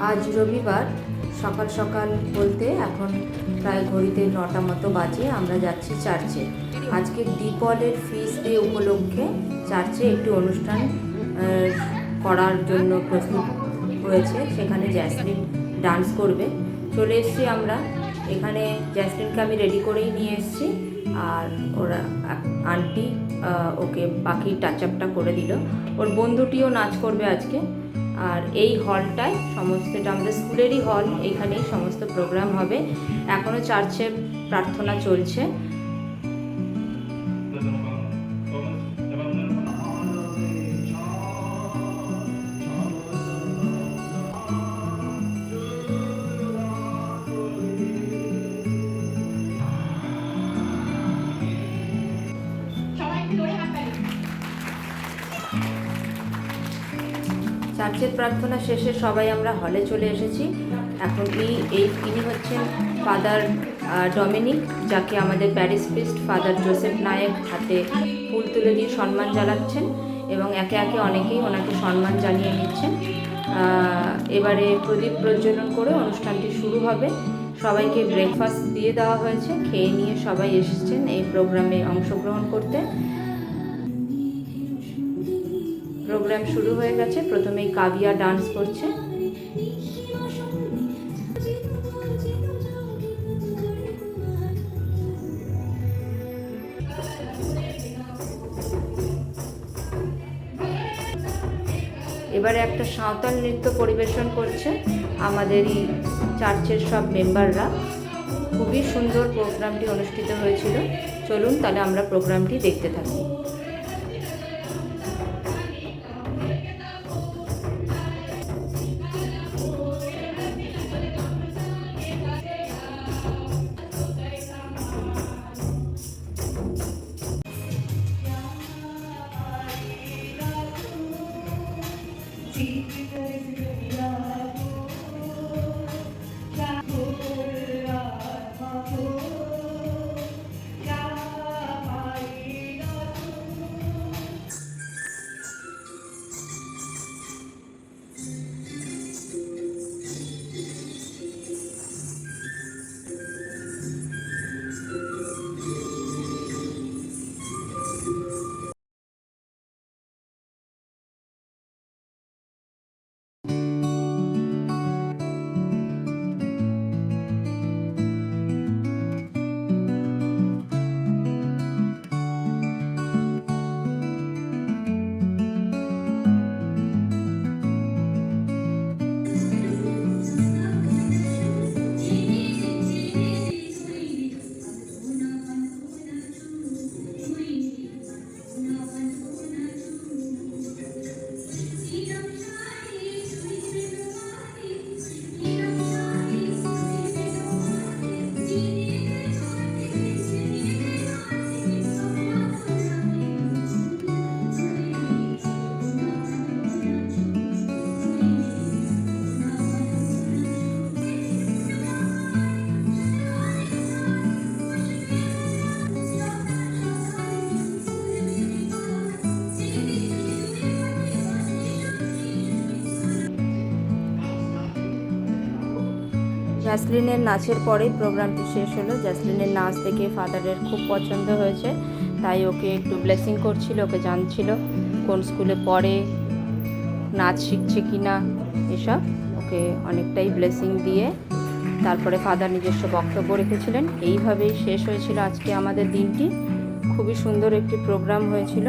আজ রবিবার সকাল সকাল বলতে এখন প্রায় ঘড়িতে 9টা মতো বাজে। আমরা যাচ্ছি চার্চে। আজকে দীপলের ফিস্ট ডে উপলক্ষে চার্চে একটি অনুষ্ঠান করার জন্য প্রস্তুত হয়েছে। সেখানে জ্যাসলিন ডান্স করবে। চলে এসেছি আমরা এখানে। জ্যাসলিনকে আমি রেডি করেই নিয়ে এসেছি, আর ওরা আন্টি ওকে বাকি টাচ আপটা করে দিল। ওর বন্ধুটিও নাচ করবে আজকে। আর এই হলটায় সমস্ত, এটা আমাদের স্কুলেরই হল, এখানেই সমস্ত প্রোগ্রাম হবে। এখনও চার্চে প্রার্থনা চলছে। চার্চের প্রার্থনা শেষে সবাই আমরা হলে চলে এসেছি। এখন ইনি হচ্ছেন ফাদার ডমিনিক, যাকে আমাদের parish priest father Joseph Nayak হাতে ফুল তুলে দিয়ে সম্মান জানাচ্ছেন, এবং একে একে অনেকেই ওনাকে সম্মান জানিয়ে নিচ্ছেন। এবারে প্রদীপ প্রজ্বলন করে অনুষ্ঠানটি শুরু হবে। সবাইকে ব্রেকফাস্ট দিয়ে দেওয়া হয়েছে, খেয়ে নিয়ে সবাই এসেছেন এই প্রোগ্রামে অংশগ্রহণ করতে। প্রোগ্রাম শুরু হয়ে গেছে। প্রথমেই কাবিয়া ডান্স করছে। এবারে একটা সাঁওতাল নৃত্য পরিবেশন করছে আমাদেরই চার্চের সব মেম্বাররা। খুবই সুন্দর প্রোগ্রামটি অনুষ্ঠিত হয়েছিল। চলুন তাহলে আমরা প্রোগ্রামটি দেখতে থাকি। জ্যাসলিনের নাচের পরে প্রোগ্রামটি শেষ হলো। জ্যাসলিনের নাচ দেখে ফাদারের খুব পছন্দ হয়েছে, তাই ওকে একটু ব্লেসিং করছিল। ওকে জানছিল কোন স্কুলে পড়ে, নাচ শিখছে কি না, এসব ওকে অনেকটাই ব্লেসিং দিয়ে তারপরে ফাদার নিজস্ব বক্তব্য রেখেছিলেন। এইভাবেই শেষ হয়েছিল আজকে আমাদের দিনটি। খুবই সুন্দর একটি প্রোগ্রাম হয়েছিল।